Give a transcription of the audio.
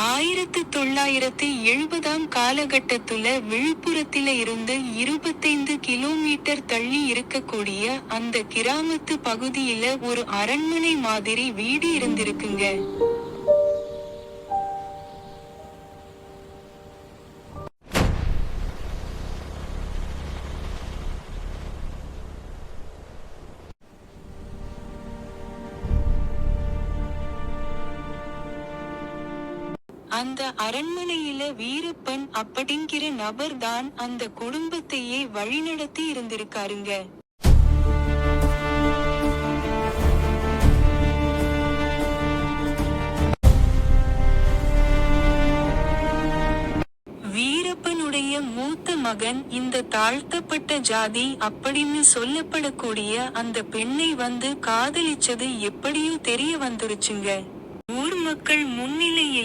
1970ஆம் காலகட்டத்துல விழுப்புரத்தில இருந்து 25 கிலோமீட்டர் தள்ளி இருக்கக்கூடிய அந்த கிராமத்து பகுதியில ஒரு அரண்மனை மாதிரி வீடு இருந்திருக்குங்க. அந்த அரண்மனையில வீரப்பன் அப்படிங்கிற நபர் தான் அந்த குடும்பத்தையே வழிநடத்தி இருந்திருக்காருங்க. வீரப்பனுடைய மூத்த மகன் இந்த தாழ்த்தப்பட்ட ஜாதி அப்படின்னு சொல்லப்படக்கூடிய அந்த பெண்ணை வந்து காதலிச்சது எப்படியோ தெரிய வந்துருச்சுங்க. ஊர் மக்கள் முன்னிலையில